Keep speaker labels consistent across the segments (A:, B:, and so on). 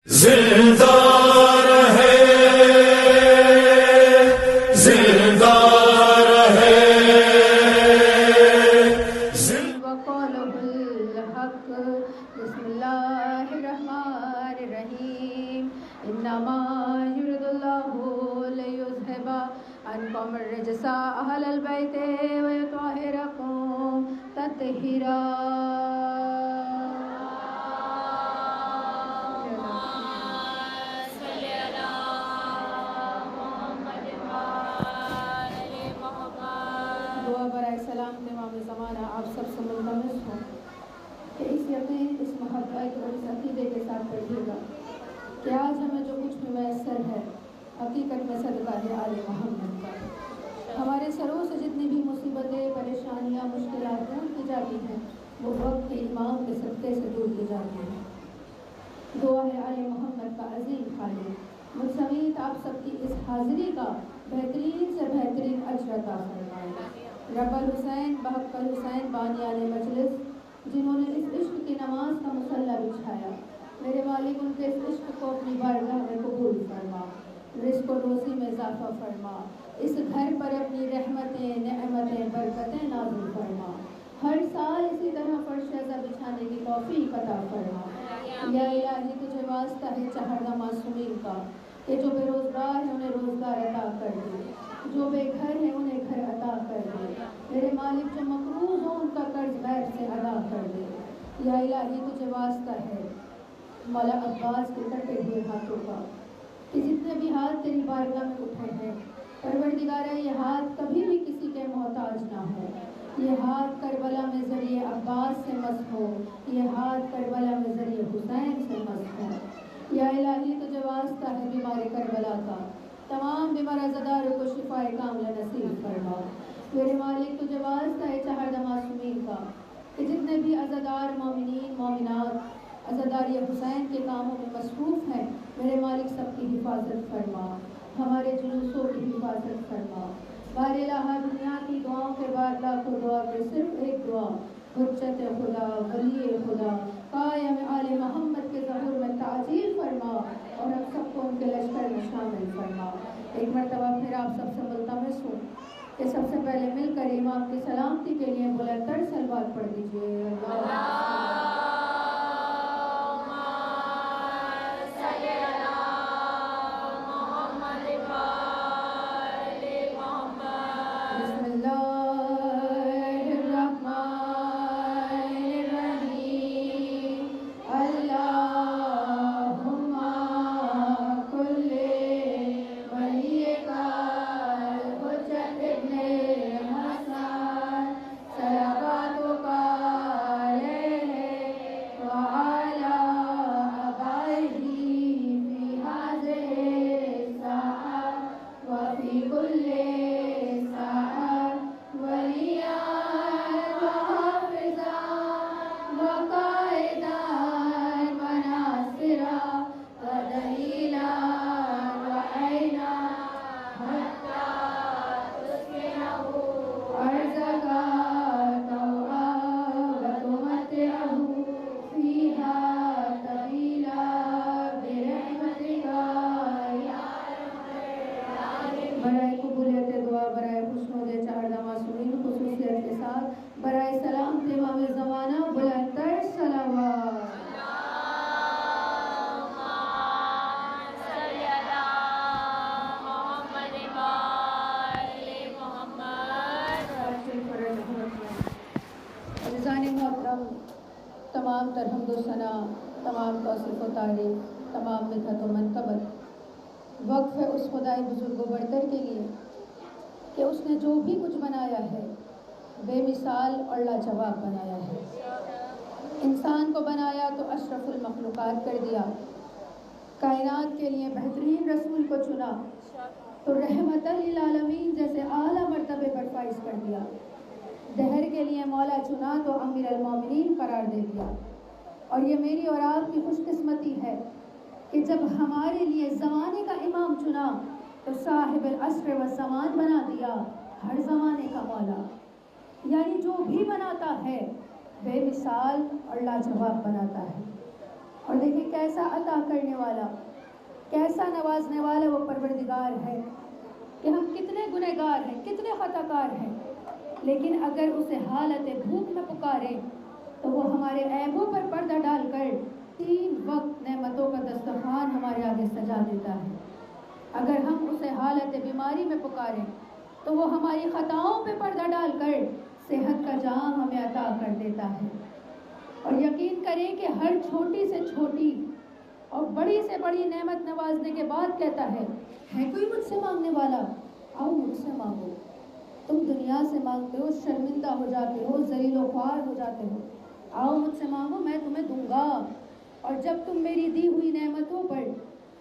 A: زندہ رہے زندہ رہے
B: وقوله الحق بسم اللہ الرحمن الرحیم انما يريد الله ليذهب عنكم الرجس اهل البيت ويطهركم تطهيرا. آپ سب سے ملتمس ہوں کہ اس یقین، اس محبت اور اس عقیدے کے ساتھ پڑھیے گا کہ آج ہمیں جو کچھ بھی میسر ہے حقیقت میں صدقہ ہے آل محمد کا. ہمارے سروں سے جتنی بھی مصیبتیں، پریشانیاں، مشکلات دور کی جاتی ہیں وہ وقت کے امام کے صدقے سے دور کی جاتی ہیں. دعا ہے آل محمد کا عظیم خالق مجھ سمیت آپ سب کی اس حاضری کا بہترین سے بہترین اجر عطا فرمائے. رب الحسین بحق الحسین بانیان مجلس جنہوں نے اس عشق کی نماز کا مصلی بچھایا، میرے مالک ان کے اس عشق کو اپنی بارگاہ میں قبول فرما، رزق و روزی میں اضافہ فرما، اس گھر پر اپنی رحمتیں، نعمتیں، برکتیں نازل فرما. ہر سال اسی طرح فرش رضا بچھانے کی توفیق عطا فرما. یا الہی تجھے واسطہ ہے چہردہ معصومین کا کہ جو بے روزگار ہیں انہیں روزگار عطا کر دے، جو بے گھر ہیں انہیں گھر عطا کر دے. میرے مالک جو مقروض ہوں ان کا قرض غیر سے ادا کر دے. یا الہی تجھے واسطہ ہے مولا عباس کے کٹے ہوئے ہاتھوں کا کہ جتنے بھی ہاتھ تیری بارگاہ میں اٹھے ہیں پروردگارہ یہ ہاتھ کبھی بھی کسی کے محتاج نہ ہو. یہ ہاتھ کربلا میں ذریعے عباس سے مسح ہو، یہ ہاتھ کربلا میں ذریعے حسین سے مسح ہو. یا الہی تجھے واسطہ ہے بیمار کربلا کا تمام بیمار عزاداروں کو شفائے کاملہ نصیب فرما. میرے مالک تجھے واسطہ ہے چہردہ معصومین کا کہ جتنے بھی عزادار مومنین مومنات عزاداری حسین کے کاموں میں مصروف ہیں میرے مالک سب کی حفاظت فرما، ہمارے جلوسوں کی حفاظت فرما. بار الہ دنیا کی دعاؤں کے بعد لاکھوں دعا کے صرف ایک دعا حجت خدا ولی خدا قائم آل محمد کے ظہور میں تعجیل فرما اور ہم سب کو ان کے لشکر میں شامل فرما. ایک مرتبہ پھر آپ سب سے ملتمس ہوں کہ سب سے پہلے مل کر امام کی سلامتی کے لیے بلند تر صلوات پڑھ دیجیے. تمام تر حمد و ثنا، تمام توصیف و تعریف، تمام مدحت و منقبت وقف ہے اس خدائے بزرگ و برتر کے لیے کہ اس نے جو بھی کچھ بنایا ہے بے مثال اور لاجواب بنایا ہے. انسان کو بنایا تو اشرف المخلوقات کر دیا، کائنات کے لیے بہترین رسول کو چنا تو رحمت للعالمین جیسے اعلیٰ مرتبے پر فائز کر دیا. دہر کے لیے مولا چنا تو امیر المومنین قرار دے دیا. اور یہ میری اور آپ کی خوش قسمتی ہے کہ جب ہمارے لیے زمانے کا امام چنا تو صاحب العصر والزمان بنا دیا، ہر زمانے کا مولا. یعنی جو بھی بناتا ہے بے مثال اور لاجواب بناتا ہے. اور دیکھیں کیسا عطا کرنے والا، کیسا نوازنے والا وہ پروردگار ہے کہ ہم کتنے گنہگار ہیں، کتنے خطا کار ہیں، لیکن اگر اسے حالت بھوک میں پکاریں تو وہ ہمارے عیبوں پر پردہ ڈال کر 3 وقت نعمتوں کا دسترخوان ہمارے آگے سجا دیتا ہے۔ اگر ہم اسے حالت بیماری میں پکاریں تو وہ ہماری خطاؤں پہ پردہ ڈال کر صحت کا جام ہمیں عطا کر دیتا ہے۔ اور یقین کریں کہ ہر چھوٹی سے چھوٹی اور بڑی سے بڑی نعمت نوازنے کے بعد کہتا ہے کوئی مجھ سے مانگنے والا؟ آؤ مجھ سے مانگو۔ تم دنیا سے مانگتے ہو، شرمندہ ہو جاتے ہو، ذلیل و خوار ہو جاتے ہو، آؤ مجھ سے مانگو، میں تمہیں دوں گا۔ اور جب تم میری دی ہوئی نعمتوں پر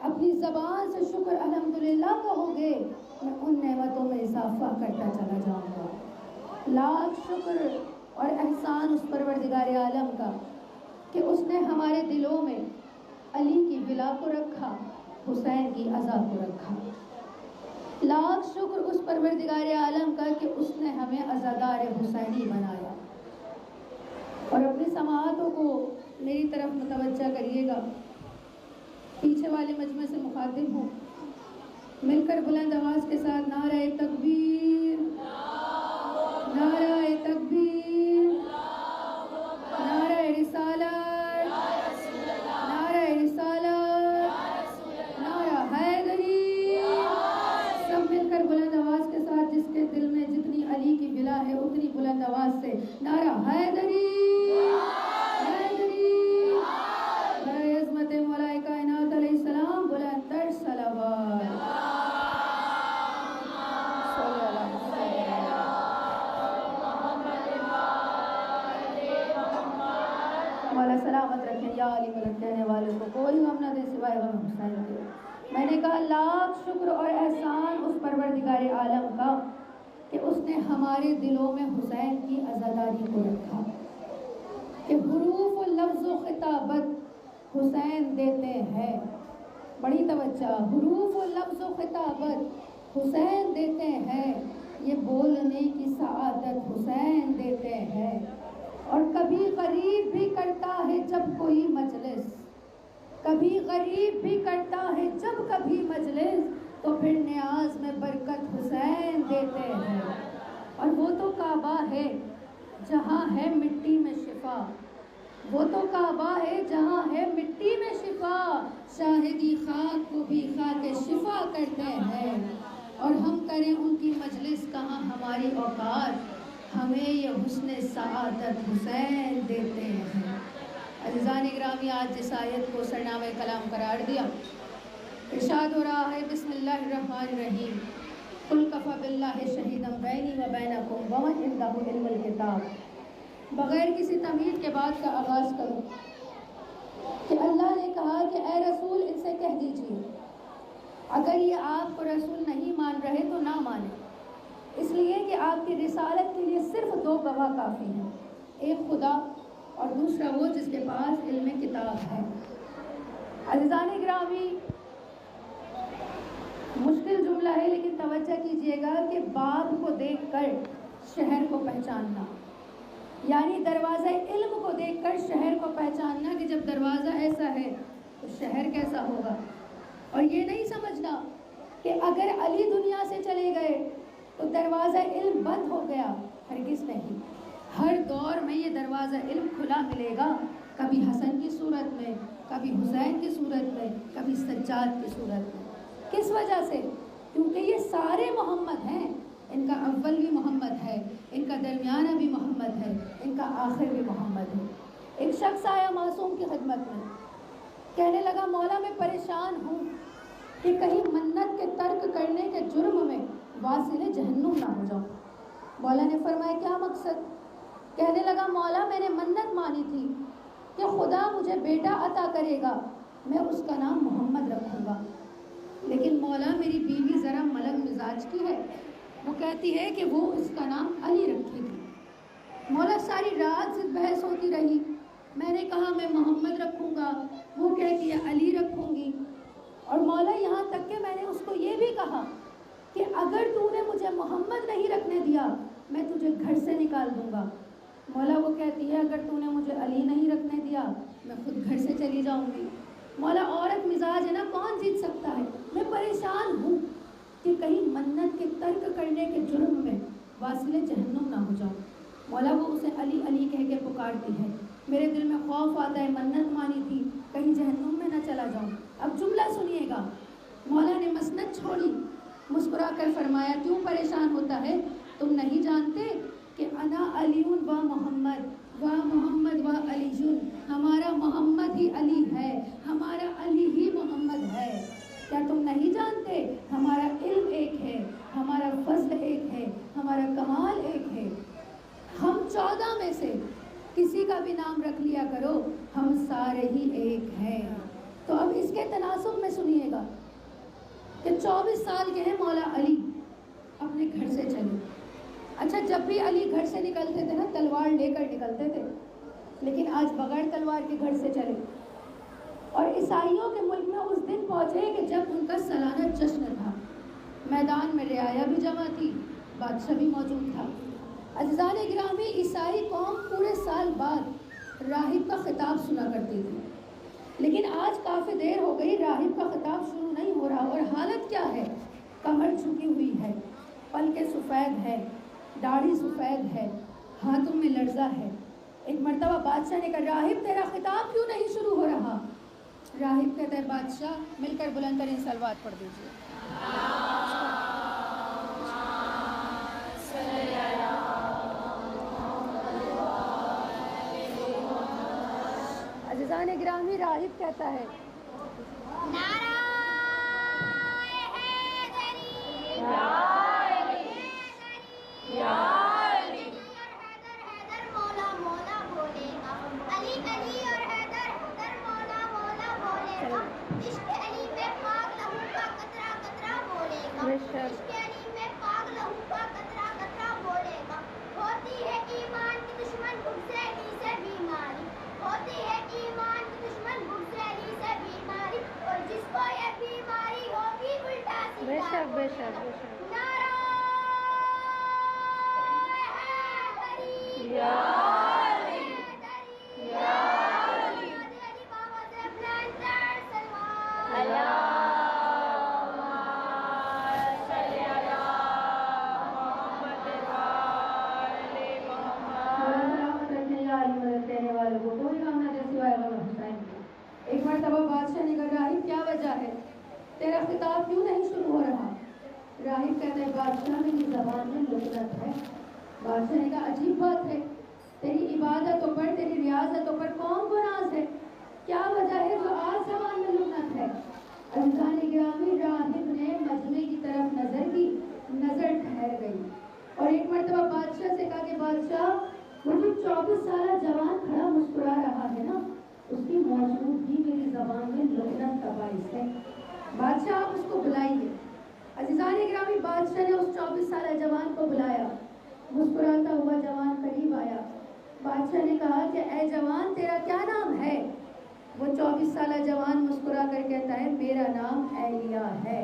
B: اپنی زبان سے شکر الحمدللہ کہو گے، میں ان نعمتوں میں اضافہ کرتا چلا جاؤں گا۔ لاکھ شکر اور احسان اس پروردگار عالم کا کہ اس نے ہمارے دلوں میں علی کی ولا کو رکھا، حسین کی عزا کو رکھا۔ لاکھ شکر اس پروردگار عالم کا کہ اس نے ہمیں عزادار حسینی بنایا۔ اور اپنی سماعتوں کو میری طرف متوجہ کریے گا، پیچھے والے مجمع سے مخاطب ہوں، مل کر بلند آواز کے ساتھ نعرہ تکبیر، نعرہ تکبیر، نعرہ رسالت، نعرہ رسالت، نعرہ حیدری، سب مل کر بلند آواز کے ساتھ، جس کے دل میں جتنی علی کی ولا ہے اتنی بلند آواز سے نعرہ حیدری، حیدری، برائے عظمت مولا کائنات علیہ السلام بلند تر صلوات۔ مولا سلامت رکھیں یا علی ملک کہنے والوں کو کوئی غم نہ دے سوائے غم حسین کے۔ میں نے کہا لاکھ شکر اور احسان اس پروردگار عالم کا کہ اس نے ہمارے دلوں میں حسین کی عزاداری کو رکھا، کہ حروف و لفظ و خطابت حسین دیتے ہیں۔ بڑی توجہ، حروف و لفظ و خطابت حسین دیتے ہیں، یہ بولنے کی سعادت حسین دیتے ہیں۔ اور کبھی غریب بھی کرتا ہے جب کوئی مجلس، کبھی غریب بھی کرتا ہے جب کبھی مجلس، تو پھر نیاز میں برکت حسین دیتے ہیں۔ اور وہ تو کعبہ ہے جہاں ہے مٹی میں شفا، وہ تو کعبہ ہے جہاں ہے مٹی میں شفا، شاہدی خاک کو بھی خاک شفا کرتے ہیں۔ اور ہم کریں ان کی مجلس کہاں ہماری اوقات، ہمیں یہ حسن سعادت حسین دیتے ہیں۔ عزیزان گرامی، آج جس آیت کو سرنامہ کلام قرار دیا، ارشاد ہو رہا ہے بسم اللہ الرحمن الرحیم، قل کفی باللہ شہیدا بینی و بینکم ومن عندہ علم الکتاب۔ بغیر کسی تمہید کے بعد کا آغاز کروں کہ اللہ نے کہا کہ اے رسول ان سے کہہ دیجیے اگر یہ آپ کو رسول نہیں مان رہے تو نہ مانیں، اس لیے کہ آپ کی رسالت کے لیے صرف 2 گواہ کافی ہیں، ایک خدا اور دوسرا وہ جس کے پاس علم کتاب ہے۔ عزیزان گرامی، مشکل جملہ ہے لیکن توجہ کیجئے گا کہ باب کو دیکھ کر شہر کو پہچاننا، یعنی دروازہ علم کو دیکھ کر شہر کو پہچاننا کہ جب دروازہ ایسا ہے تو شہر کیسا ہوگا۔ اور یہ نہیں سمجھنا کہ اگر علی دنیا سے چلے گئے تو دروازہ علم بند ہو گیا، ہرگز نہیں۔ ہر دور میں یہ دروازہ علم کھلا ملے گا، کبھی حسن کی صورت میں، کبھی حسین کی صورت میں، کبھی سجاد کی صورت میں۔ کس وجہ سے؟ کیونکہ یہ سارے محمد ہیں، ان کا اول بھی محمد ہے، ان کا درمیانہ بھی محمد ہے، ان کا آخر بھی محمد ہے۔ ایک شخص آیا معصوم کی خدمت میں، کہنے لگا مولا میں پریشان ہوں کہ کہیں منت کے ترک کرنے کے جرم میں واصل جہنم نہ ہو جاؤں۔ مولا نے فرمایا کیا مقصد؟ کہنے لگا مولا میں نے منت مانی تھی کہ خدا مجھے بیٹا عطا کرے گا، میں اس کا نام محمد رکھوں گا، لیکن مولا میری بیوی ذرا ملنگ مزاج کی ہے، وہ کہتی ہے کہ وہ اس کا نام علی رکھے گی۔ مولا ساری رات سے بحث ہوتی رہی، میں نے کہا میں محمد رکھوں گا، وہ کہتی ہے علی رکھوں گی۔ اور مولا یہاں تک کہ میں نے اس کو یہ بھی کہا کہ اگر تو نے مجھے محمد نہیں رکھنے دیا میں تجھے گھر سے نکال دوں گا۔ مولا وہ کہتی ہے اگر تو نے مجھے علی نہیں رکھنے دیا میں خود گھر سے چلی جاؤں گی. مولا عورت مزاج ہے نا, کون جیت سکتا ہے. میں پریشان ہوں کہ کہیں منت کے ترک کرنے کے جرم میں واصل جہنم نہ ہو جاؤں. مولا وہ اسے علی علی کہہ کے پکارتی ہے, میرے دل میں خوف آتا ہے, منت مانی تھی کہیں جہنم میں نہ چلا جاؤں. اب جملہ سنیے گا. مولا نے مسند چھوڑی, مسکرا کر فرمایا کیوں پریشان ہوتا ہے, تم نہیں جانتے کہ انا علیون و محمد و علی جن, ہمارا محمد ہی علی ہے, ہمارا علی ہی محمد ہے. کیا تم نہیں جانتے ہمارا علم ایک ہے, ہمارا فضل ایک ہے, ہمارا کمال ایک ہے. ہم 14 میں سے کسی کا بھی نام رکھ لیا کرو, ہم سارے ہی ایک ہیں. تو اب اس کے تناسب میں سنیے گا کہ 24 سال کے ہیں مولا علی, اپنے گھر سے چلے. اچھا, جب بھی علی گھر سے نکلتے تھے نا تلوار لے کر نکلتے تھے, لیکن آج بغیر تلوار کے گھر سے چلے. اور عیسائیوں کے ملک میں اس دن پہنچے کہ جب ان کا سالانہ جشن تھا. میدان میں رعایا بھی جمع تھی, بادشاہ بھی موجود تھا. عزیزان گرامی, عیسائی قوم پورے سال بعد راہب کا خطاب سنا کرتی تھی, لیکن آج کافی دیر ہو گئی راہب کا خطاب شروع نہیں ہو رہا. اور حالت کیا ہے, کمر جھکی ہوئی ہے, پلکیں سفید ہے, داڑھی سفید ہے, ہاتھوں میں لرزہ ہے. ایک مرتبہ بادشاہ نے کہا راہب تیرا خطاب کیوں نہیں شروع ہو رہا. راہب کہتا ہے بادشاہ, مل کر بلند ترین صلوات پڑھ دیجیے. عزیزان گرامی, راہب کہتا ہے بے شک بے شک بے شک. ایک مرتبہ بادشاہ نے کہا راہب کیا وجہ ہے, تیرا خطاب کیوں نہیں شروع ہو رہا. راہب کہتے ہیں بادشاہ میری زبان میں لکنت ہے. بادشاہ نے کہا عجیب بات ہے, تیری عبادتوں پر تیری ریاضتوں پر قوم کو ناز ہے, کیا وجہ ہے جو آج زبان میں لکنت ہے. عزیزان گرامی, راہب نے مجمع کی طرف نظر کی, نظر ٹھہر گئی اور ایک مرتبہ بادشاہ سے کہا کہ بادشاہ وہ جو 24 سالہ جوان کھڑا مسکرا رہا ہے نا, اس کی موجودگی میری زبان میں لکنت کا باعث ہے. بادشاہ آپ اس کو بلائیے. عزیزان گرامی, بادشاہ نے اس 24 سالہ جوان کو بلایا. مسکراتا ہوا جوان قریب آیا. بادشاہ نے کہا کہ اے جوان تیرا کیا نام ہے. وہ 24 سالہ جوان مسکرا کر کہتا ہے میرا نام ایلیا ہے.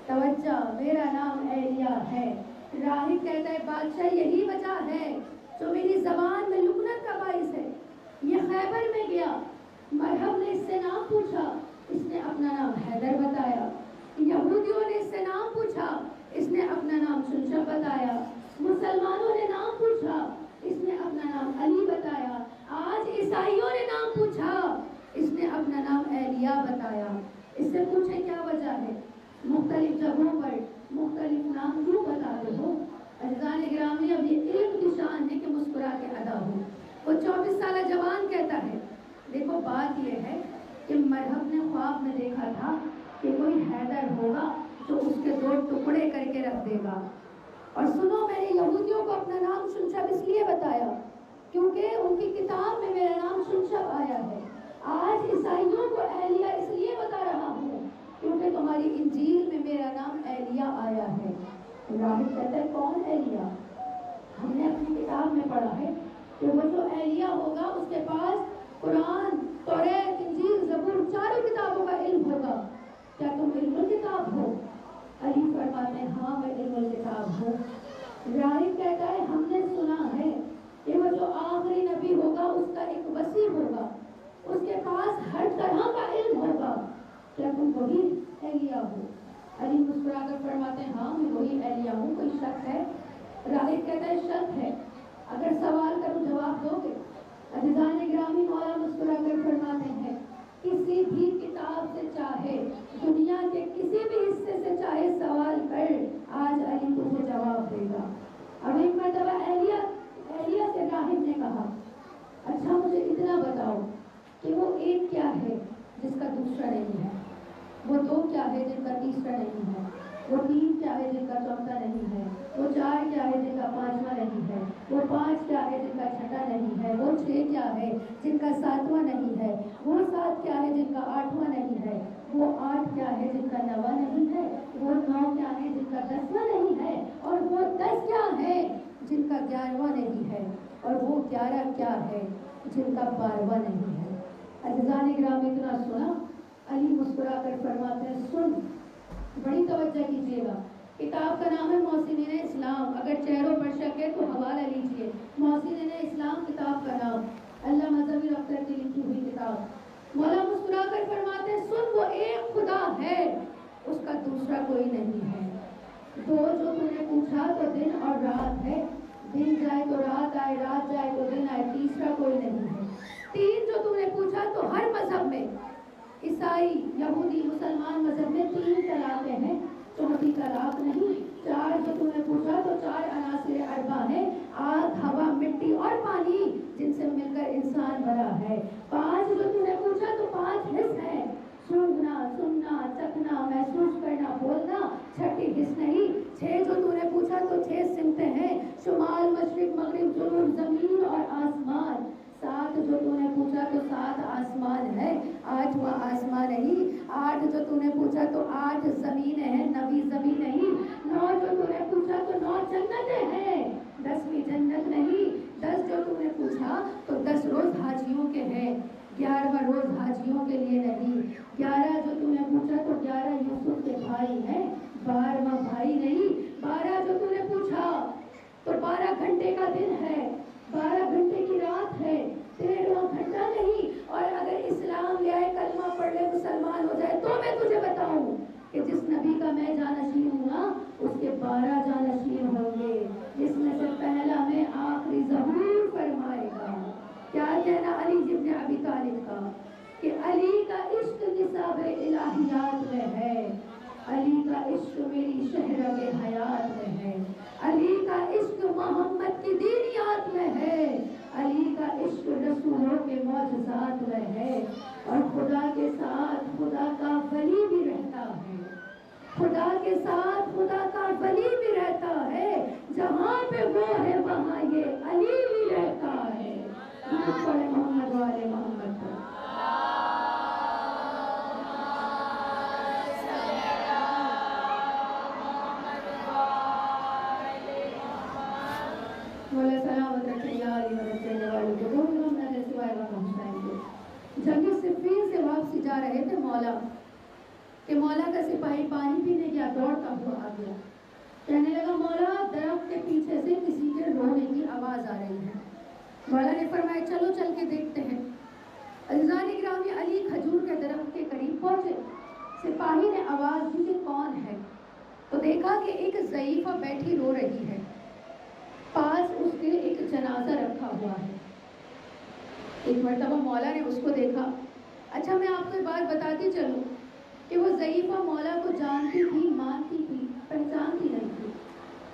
B: توجہ, میرا نام ایلیا ہے. راہب کہتا ہے بادشاہ یہی وجہ ہے جو میری زبان میں لکنت کا باعث ہے. یہ خیبر میں گیا, مرحب نے اس سے نام پوچھا, اس نے اپنا نام حیدر بتایا. یہودیوں نے اس سے نام پوچھا, اس نے اپنا نام شنشب بتایا. مسلمانوں نے نام پوچھا, اس نے اپنا نام علی بتایا. آج عیسائیوں نے نام پوچھا, اس نے اپنا نام ایلیا بتایا. اس سے پوچھیں کیا وجہ ہے, مختلف جگہوں پر مختلف نام کیوں بتاتے ہو. عزیزان گرامی, اب یہ علم کی شان ہے کہ مسکرا کے ادا ہو. وہ 24 سالہ جوان کہتا ہے دیکھو بات یہ ہے کہ مرحب نے خواب میں دیکھا تھا کہ کوئی حیدر ہوگا جو اس کے 2 ٹکڑے کر کے رکھ دے گا. اور سنو, میں نے یہودیوں کو اپنا نام شنشب اس لیے بتایا کیونکہ ان کی کتاب میں میرا نام شنشب آیا ہے. آج عیسائیوں کو ایلیا اس لیے بتا رہا ہوں کیونکہ تمہاری انجیل میں میرا نام ایلیا آیا ہے. راہب کہتا ہے کون ایلیا. ہم نے اپنی کتاب میں پڑھا ہے کہ وہ جو ایلیا ہوگا اس کے پاس قرآن, توریت, انجیل, زبور 4 کتابوں کا علم ہوگا. کیا تم علم الکتاب ہو. علی فرماتے ہیں ہاں میں علم الکتاب ہوں. راہب کہتا ہے ہم نے سنا ہے کہ وہ جو آخری نبی ہوگا اس کا ایک وصی ہوگا, اس کے پاس ہر طرح کا علم ہوگا، کیا تم وہی ایلیا ہو؟ علی مسکرا کر فرماتے ہیں ہاں میں وہی ایلیا ہوں، کوئی شک ہے؟ راہب کہتا ہے شک ہے، اگر سوال کروں جواب دو گے؟ عزیزان گرامی، مولا مسکرا کر فرماتے ہیں کسی بھی کتاب سے چاہے، دنیا کے کسی بھی حصے سے چاہے سوال کر، آج علی تجھے جواب دے گا۔ اب ایک مرتبہ ایلیا سے راہب نے کہا اچھا مجھے اتنا بتاؤ کہ وہ ایک کیا ہے جس کا دوسرا نہیں ہے، وہ دو کیا ہے جن کا تیسرا نہیں ہے، وہ تین کیا ہے جن کا چوتھا نہیں ہے، وہ چار کیا ہے جن کا پانچواں نہیں ہے، وہ پانچ کیا ہے جن کا چھٹا نہیں ہے، وہ چھ کیا ہے جن کا ساتواں نہیں ہے، وہ سات کیا ہے جن کا آٹھواں نہیں ہے، وہ آٹھ کیا ہے جن کا نواں نہیں ہے، وہ نو کیا ہے جن کا دسواں نہیں ہے، اور وہ 10 کیا ہے جن کا 11واں نہیں ہے، اور وہ 11 کیا ہے جن کا 12واں نہیں ہے۔ عزیزان گرامی، اتنا سنا؟ علی مسکرا کر فرماتے ہیں سن، بڑی توجہ کیجیے گا، کتاب کا نام ہے محسنین اسلام، اگر چہروں پر شک ہے تو حوالہ لیجیے، محسنین اسلام کتاب کا نام، اللہ مذہبی اختر کی لکھی ہوئی کتاب۔ مولا مسکرا کر فرماتے ہیں سن، وہ ایک خدا ہے، اس کا دوسرا کوئی نہیں ہے۔ دو جو تم نے پوچھا تو دن اور رات ہے، دن جائے تو رات آئے، رات جائے تو دن آئے، تیسرا کوئی نہیں ہے۔ تین جو تم نے پوچھا تو ہر مذہب میں، عیسائی، یہودی، مسلمان مذہب میں 3 طلاقیں ہیں، چوتھی طلاق نہیں۔ چار جو تم نے پوچھا تو 4 عناصر اربع ہیں، آگ، ہوا، مٹی اور پانی، جن سے مل کر انسان بنا ہے۔ 5 جو تم نے پوچھا تو 5 حص ہیں، سونگھنا، سننا، چکھنا، محسوس کرنا، بولنا، چھٹی حص نہیں۔ 6 جو تم نے پوچھا تو 6 سمتیں ہیں، شمال، مشرق، مغرب، جنوب، زمین اور آسمان۔ 7 جو تم نے پوچھا تو 7 آسمان ہے، 8واں آسمان نہیں۔ 8 جو تم نے پوچھا تو 8 زمینیں ہیں، 9ویں زمین نہیں۔ 9 جو تم نے پوچھا تو 9 جنتیں ہیں، 10ویں جنت نہیں۔ 10 جو تم نے پوچھا تو 10 روز حاجیوں کے ہیں، 11واں روز حاجیوں کے لیے نہیں۔ 11 جو تم نے پوچھا تو 11 یوسف کے بھائی ہیں، 12واں بھائی نہیں۔ 12 جو تم نے پوچھا تو 12 گھنٹے کا دن ہے، 12 گھنٹے کی رات ہے، 13واں گھنٹہ نہیں۔ اور اگر اسلام لے آئے، کلمہ پڑھ لے، مسلمان ہو جائے تو میں تجھے بتاؤں کہ جس نبی کا میں جانشین ہوں نا، اس کے 12 جانشین ہوں گے، جس میں سے پہلا میں آخری ظہور فرمائے گا۔ کیا کہنا علی ابن ابی طالب کا کہ علی کا عشق نصاب الہیات میں ہے، علی کا عشق میری شہرگ حیات میں ہے، علی کا عشق محمد کی دینیات میں ہے، علی کا عشق رسولوں کے معجزات میں ہے۔ اور خدا کے ساتھ خدا کا ولی بھی رہتا ہے، خدا کے ساتھ خدا کا ولی بھی رہتا ہے، جہاں پہ وہ ہے وہاں یہ علی بھی رہتا ہے۔ محمد والے محمد کو مولا سلامت رکھے یا علی مدد کرنے والوں کو، دو لوگ نہ جیسے وائرہ پہنچائیں گے۔ جنگ صفین سے واپسی جا رہے تھے مولا کہ مولا کا سپاہی پانی پینے گیا، دوڑتا ہوا آ گیا، کہنے لگا مولا درخت کے پیچھے سے کسی کے رونے کی آواز آ رہی ہے۔ مولا نے فرمایا چلو چل کے دیکھتے ہیں۔ عزیزان گرامی، علی کھجور کے درخت کے قریب پہنچے، سپاہی نے آواز دی کہ کون ہے، تو دیکھا کہ ایک ضعیفہ بیٹھی رو رہی ہے، پاس اس کے ایک جنازہ رکھا ہوا ہے۔ ایک مرتبہ مولا نے اس کو دیکھا۔ اچھا میں آپ کو ایک بات بتاتی چلوں کہ وہ ضعیفہ مولا کو جانتی تھی، مانتی تھی، پہچانتی نہیں تھی۔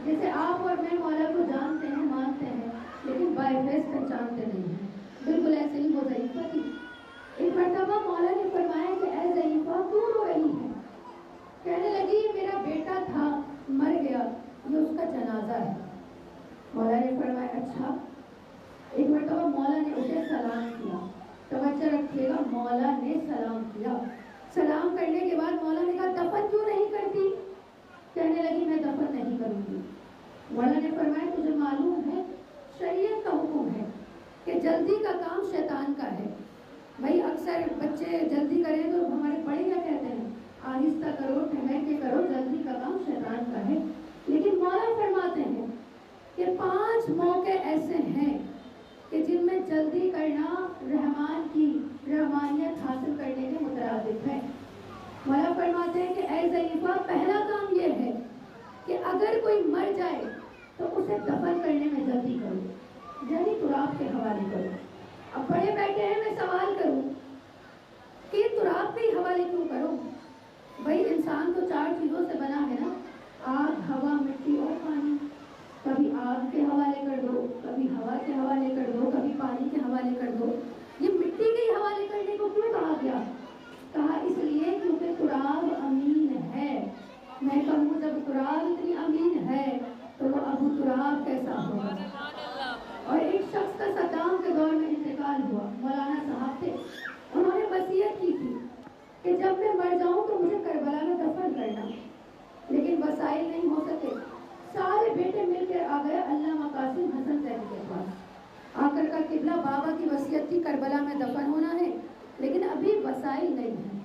B: جیسے آپ اور میں مولا کو جانتے ہیں، مانتے ہیں، لیکن بائی فیس پہچانتے نہیں ہیں، بالکل ایسے ہی وہ ضعیفہ تھی۔ ایک مرتبہ مولا نے فرمایا کہ اے ضعیفہ کیوں رو رہی ہے؟ کہنے لگی یہ میرا بیٹا تھا، مر گیا، یہ اس کا جنازہ ہے۔ مولا نے فرمایا اچھا۔ ایک مرتبہ مولا نے اسے سلام کیا، توجہ رکھیے گا، مولا نے سلام کیا۔ سلام کرنے کے بعد مولا نے کہا دفن کیوں نہیں کرتی؟ کہنے لگی میں دفن نہیں کروں گی۔ مولا نے فرمایا تجھے معلوم ہے شریعت کا حکم ہے کہ جلدی کا کام شیطان کا ہے۔ بھائی اکثر بچے جلدی کریں تو ہمارے بڑے کیا کہتے ہیں، آہستہ کرو، ٹھہر کے کرو، جلدی کا کام شیطان کا ہے۔ لیکن مولا فرماتے ہیں کہ 5 موقع ایسے ہیں کہ جن میں جلدی کرنا رحمان ضعیفہ پہلا کام یہ ہے کہ اگر کوئی مر جائے تو اسے دفن کرنے میں جلدی کرو، یعنی تراب کے حوالے کرو۔ اب بڑے بیٹھے ہیں، میں سوال کروں کہ تراب کے حوالے کیوں کرو؟ بھائی انسان تو 4 چیزوں سے بنا ہے نا، آگ، ہوا، مٹی اور پانی۔ کبھی آگ کے حوالے کر دو، کبھی ہوا کے حوالے کر دو، کبھی پانی کے حوالے کر دو۔ یہ مٹی کے حوالے کرنے کو کیوں کہا گیا؟ کہا اس لیے کیونکہ تراب امین ہے۔ میں کہوں جب تراب اتنی امین ہے تو وہ ابو تراب کیسا ہوگا؟ اور ایک شخص کا صدام کے دور میں انتقال ہوا، مولانا صاحب تھے، انہوں نے وصیت کی تھی کہ جب میں مر جاؤں تو مجھے کربلا میں دفن کرنا، لیکن وسائل نہیں ہو سکے۔ سارے بیٹے مل کر آ گئے علامہ قاسم حسن زیدی کے پاس، آ کر کا قبلہ بابا کی وصیت تھی کربلا میں دفن ہونا ہے، لیکن ابھی وسائل نہیں ہے۔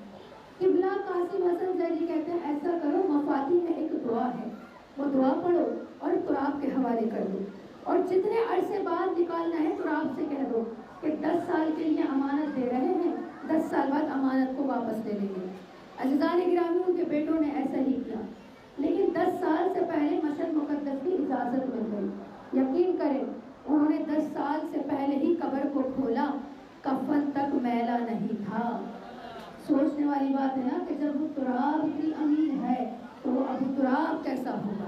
B: قبلہ قاسم حسن زیدی کہتے ہیں ایسا کرو، مفاتیح میں ایک دعا ہے، وہ دعا پڑھو اور تراب کے حوالے کر دو، اور جتنے عرصے بعد نکالنا ہے تراب سے کہہ دو کہ 10 سال کے لیے امانت دے رہے ہیں، 10 سال بعد امانت کو واپس لے لیں گے۔ عزیزان گرامی، ان کے بیٹوں نے ایسا ہی کیا، لیکن 10 سال سے پہلے مشہد مقدس کی اجازت مل گئی۔ یقین کریں انہوں نے 10 سال سے پہلے ہی قبر کو کھولا، کفن تک میلا نہیں تھا۔ سوچنے والی بات ہے نا کہ جب وہ تراب اتنی امین ہے تو وہ ابو تراب کیسا ہوگا؟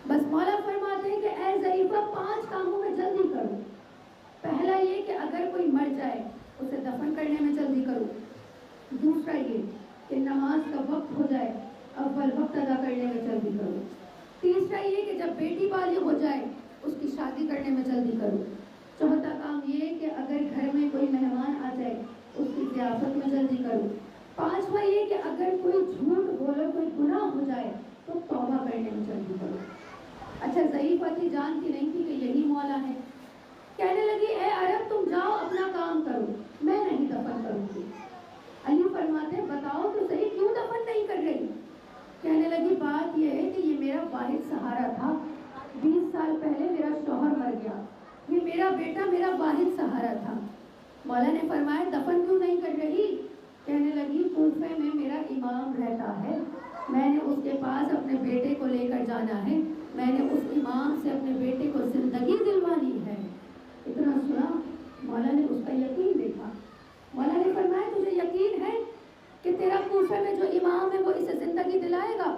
B: بس مولا فرماتے ہیں کہ اے ضعیفہ 5 کاموں میں جلدی کرو۔ پہلا یہ کہ اگر کوئی مر جائے اسے دفن کرنے میں جلدی کرو۔ دوسرا یہ کہ نماز کا وقت ہو جائے اول وقت ادا کرنے میں جلدی کرو۔ تیسرا یہ کہ جب بیٹی بالغ ہو جائے اس کی شادی کرنے میں جلدی کرو۔ چوتھا کام یہ کہ اگر گھر میں کوئی مہمان آ جائے اس کی ضیافت میں جلدی کرو۔ پانچواں یہ کہ اگر کوئی جھوٹ بولو، کوئی گناہ ہو جائے تو توبہ کرنے میں جلدی کرو۔ اچھا ضعیفہ تھی، جانتی نہیں تھی کہ یہی مولا ہے، کہنے لگی اے عرب تم جاؤ اپنا کام کرو، میں نہیں دفن کروں گی۔ علی فرماتے ہیں بتاؤ تو صحیح کیوں دفن نہیں کر رہی؟ کہنے لگی بات یہ ہے کہ یہ میرا واحد سہارا تھا، 20 سال پہلے میرا شوہر مر گیا، یہ میرا بیٹا میرا واحد سہارا تھا۔ مولا نے فرمایا دفن کیوں نہیں کر رہی؟ کہنے لگی کوفے میں میرا امام رہتا ہے، میں نے اس کے پاس اپنے بیٹے کو لے کر جانا ہے، میں نے اس امام سے اپنے بیٹے کو زندگی دلوانی ہے۔ اتنا سنا مولا نے اس کا یقین دیکھا۔ مولا نے فرمایا تجھے یقین ہے کہ تیرا کوفے میں جو امام ہے وہ اسے زندگی دلائے گا؟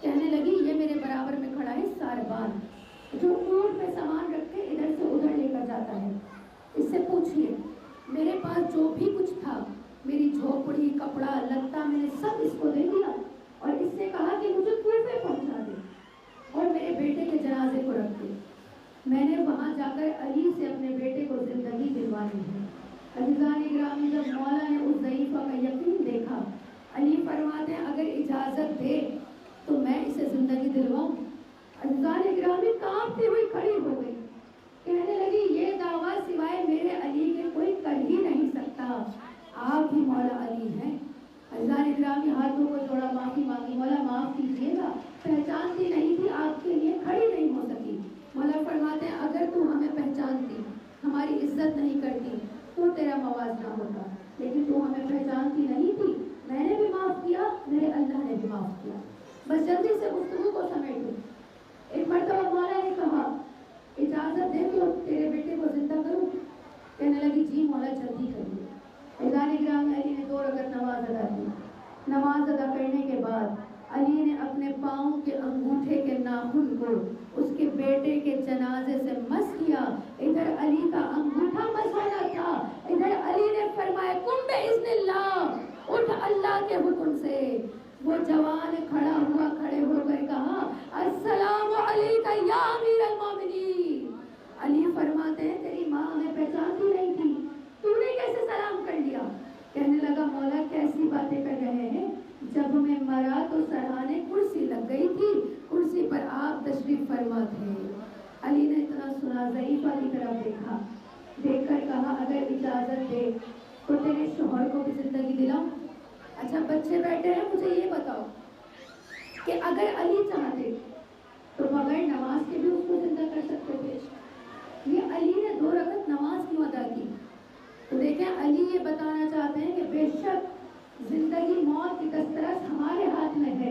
B: کہنے لگی یہ میرے برابر میں کھڑا ہے ساربان، جو اونٹ پہ سامان رکھ کے ادھر سے ادھر لے کر جاتا ہے، اس سے پوچھئے میرے پاس جو بھی کچھ تھا، میری جھوپڑی، کپڑا، لتا، میں نے سب اس کو دے دیا اور اس سے کہا کہ مجھے کوفے پہنچا دے اور میرے بیٹے کے جنازے کو رکھ دے، میں نے وہاں جا کر علی سے اپنے بیٹے کو زندگی دلوانی ہے۔ عزیزان گرامی، جب مولا نے اس ضعیفہ کا یقین دیکھا، علی فرماتے ہیں اگر اجازت دے تو میں اسے زندگی دلواؤں۔ عزیزان گرامی کانپتی ہوئی کھڑی ہو گئی، کہنے لگی یہ دعویٰ سوائے میرے علی کے کوئی کر ہی نہیں سکتا، آپ ہی مولا علی ہیں۔ عزیزان گرامی ہاتھوں کو جوڑا، معافی مانگی، مولا معاف کیجیے گا، پہچانتی نہیں تھی، آپ کے لیے کھڑی نہیں ہو سکی۔ مولا فرماتے ہیں اگر تو ہمیں پہچانتی، ہماری عزت نہیں کرتی تو تیرا موازنہ ہوتا، لیکن تو ہمیں پہچانتی نہیں تھی، میں نے بھی معاف کیا، میرے اللہ نے بھی معاف کیا۔ بس جلدی سے گفتگو کو سمیٹو۔ ایک مرتبہ مولا نے کہا اجازت دے تو تیرے بیٹے کو زندہ کروں؟ کہنے لگی جی مولا جلدی کریے۔ عزیزان گرامی علی نے 2 رکعت نماز ادا کی۔ نماز ادا کرنے کے بعد علی نے اپنے پاؤں کے انگوٹھے کے ناخن کو اس کے بیٹے کے جنازے سے مس کیا۔ ادھر علی کا انگوٹھا مس ہونا تھا، ادھر علی نے فرمایا قم باذن اللہ، اٹھ اللہ کے حکم سے۔ وہ جوان کھڑا ہوا، کھڑے ہو کر کہا السلام علیکہ یا امیر المومنین۔ علی فرماتے ہیں تیری ماں ہمیں پہچانتی نہیں تھی، تو نے کیسے سلام کر لیا؟ کہنے لگا مولا کیسی باتیں کر رہے ہیں، جب میں مرا تو سرحانے کرسی لگ گئی تھی، کرسی پر آپ تشریف فرما تھے۔ علی نے اتنا سنا، ضعیفہ کی طرف دیکھا، دیکھ کر کہا اگر اجازت دے تو تیرے شوہر کو بھی زندگی دلاؤں۔ اچھا بچے بیٹھے ہیں، مجھے یہ بتاؤ کہ اگر علی چاہتے تو بغیر نماز کے بھی اس کو زندہ کر سکتے تھے؟ یہ علی نے 2 رکعت نماز کیوں ادا کی؟ تو دیکھیں علی یہ بتانا چاہتے ہیں کہ بے شک زندگی موت کی دسترس ہمارے ہاتھ میں ہے،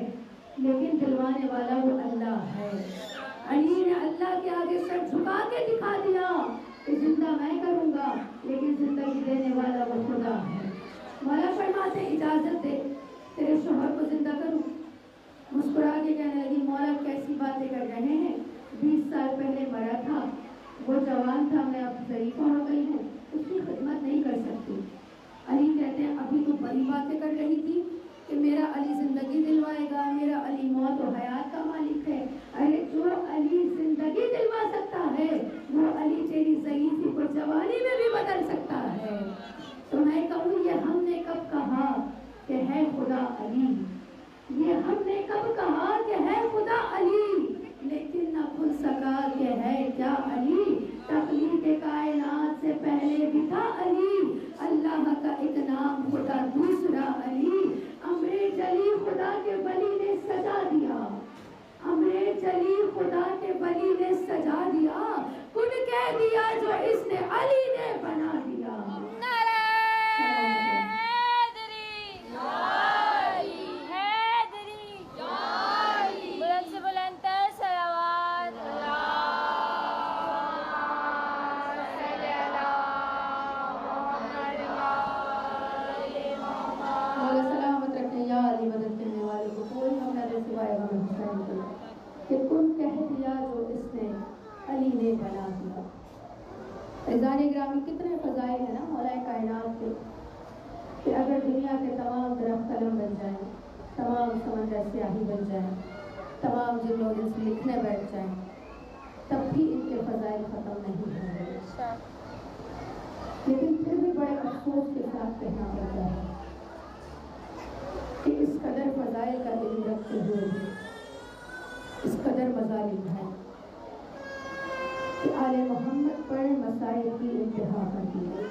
B: جب کہا کہ ہے خدا علی، لیکن نہ کھل سکا کہ ہے کیا علی، تخلیق کائنات سے پہلے بھی تھا علی، اللہ کا ایک نام خدا دوسرا علی، امر جلی خدا کے ولی نے سجا دیا، امر جلی خدا کے ولی نے سجا دیا، کن کہہ دیا جو اس نے علی نے بنا دیا۔ کہ کن کہہ دیا جو اس نے علی نے بنا دیا۔ عزیزان گرامی، کتنے فضائل ہیں نا مولا کائنات کے، کہ اگر دنیا کے تمام درخت قلم بن جائیں، تمام سمندر سیاہی بن جائیں، تمام جو لوگ ان سے لکھنے بیٹھ جائیں، تب بھی ان کے فضائل ختم نہیں ہوں گے، لیکن پھر بھی بڑے افسوس کے ساتھ کہنا پڑتا ہے کہ اس قدر فضائل کا علم رکھتے ہوئے بھی اس قدر مظالم ہے کہ آل محمد پر مسائل کی انتہا کر دی ہے۔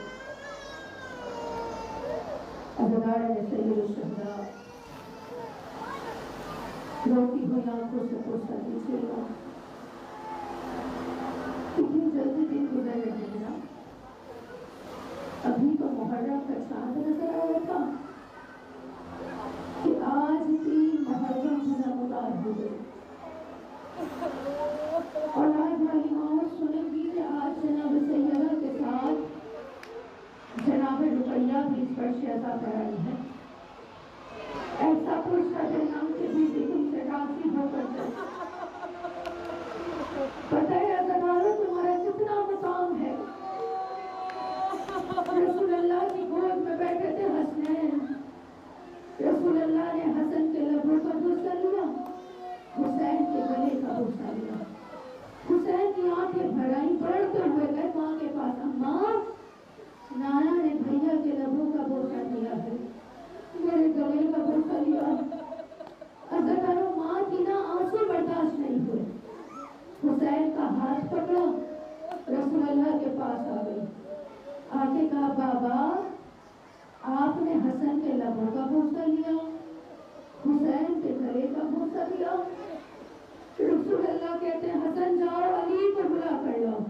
B: عزادار سید الشہداء، روتی ہوئی آنکھوں سے پوچھا دیجیے گا، کتنی جلدی دن گزر رہے ہیں نا، ابھی تو محرم کا چاند نظر آیا تھا کہ آج بھی محرم نمودار ہو گئے، اور آج والی ماں سنیں گی کہ آج جناب سیدہ کے ساتھ جناب رقیہ بھی اس پر شہزا کرائی ہے، ایسا پوچھتا جناب کہ بیٹی تم سے راضی ہو کر جائے، پتہ ہے عزادارو تمہارا کتنا مقام ہے۔ رسول اللہ کی گود میں بیٹھے تھے حسنین، رسول اللہ نے حسن کے لبوں کا بوسہ لیا، حسین کے گلے کا بوسہ لیا، حسین کی آنکھیں بھر آئیں، بڑھتے ہوئے گئے ماں کے پاس، اماں نانا نے بھیا کے لبوں کا بوسہ لیا ہے، میرے گلے کا بوسہ لیا۔ عزادارو ماں کی نا آنسو برداشت نہیں ہوئے، حسین کا ہاتھ پکڑا، رسول اللہ کے پاس آ گئی، آ کے کہا بابا آپ نے حسن کے لبوں کا بوسہ لیا، حسین کے گلے کا بوسہ لیا۔ رسول اللہ کہتے ہیں حسن جاؤ علی کو بلا کر لاؤ۔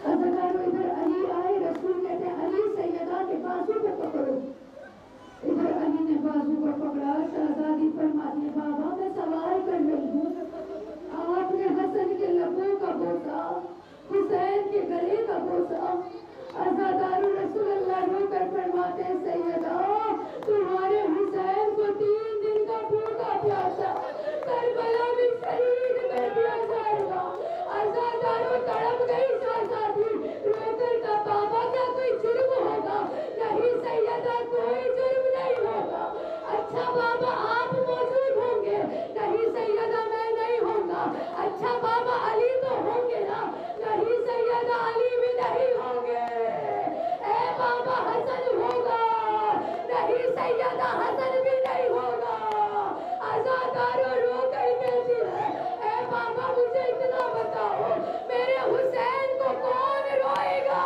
B: عزادارو ادھر علی آئے، رسول کہتے ہیں علی سیدہ کے بازو کو پکڑو، ادھر علی نے بازو کو پکڑا، شہزادی فرماتی ہے بابا میں سوال کر رہی ہوں، آپ نے حسن کے لبوں کا بوسہ، حسین کے گلے کا بوسہ۔ عزادارو رسول اللہ رو کر فرماتے ہیں سیدہ تمہارے حسین کو 3 دن کا بھوکا پیاسا کربلا میں شہید کر دیا جائے گا۔ عزادارو تڑپ گئی شہزادی، رو کر کہا بابا کیا کوئی جرم ہوگا؟ نہیں سیدہ کوئی جرم نہیں ہوگا۔ اچھا بابا آپ موجود ہوں گے؟ نہیں سیدہ میں نہیں ہوں گا۔ اچھا بابا علی تو ہوں گے نا؟ نہیں سیدہ علی بھی نہیں ہوں گے۔ اے بابا حسن ہوگا؟ نہیں سیدہ حسن بھی نہیں ہوگا۔ عزادارو رو کر کہتی ہے اے بابا مجھے اتنا بتاؤ میرے حسین کو کون روئے گا؟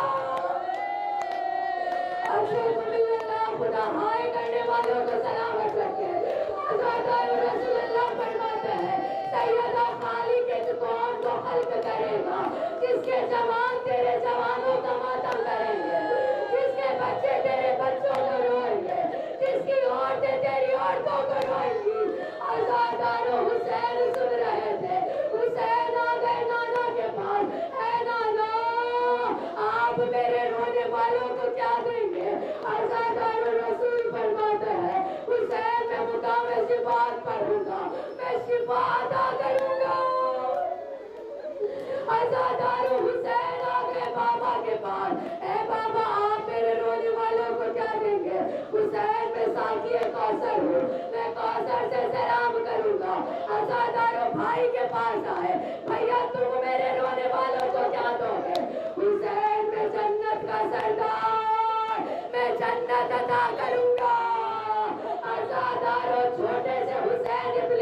B: خدا ہائے کرنے والوں کو سلامت رکھے۔ عزادارو رسول اللہ فرماتے ہیں سیدہ خالق کے کون کو خلق کرے گا؟ جس کے جوان تیرے جوانوں کا ماتم کریں گے، جس کے بچے تیرے بچوں کو روئیں گے، جس کی عورتیں تیری عورتوں کو روئیں گی۔ عزادارو حسین سن رہے تھے، حسین آ گئے نانا کے پاس، اے نانا آپ میرے رونے والوں کو کیا دیں گے؟ عزادارو رسول فرماتے ہیں حسین میں مقام شفاعت پڑھوں گا، میں شفا عطا کروں گا۔ عزادارو حسین آ گئے بابا کے پاس، اے بابا آپ میرے رونے والوں کو کیا دیں گے؟ حسین میں ساقی کوثر ہوں، میں کوثر سے سلام کروں گا۔ عزادارو بھائی کے پاس آئے، بھیا تم میرے رونے والوں کو کیا دو گے؟ حسین میں جنت کا سردار، میں جنت عطا کروں گا۔ عزادارو چھوٹے سے حسین ابن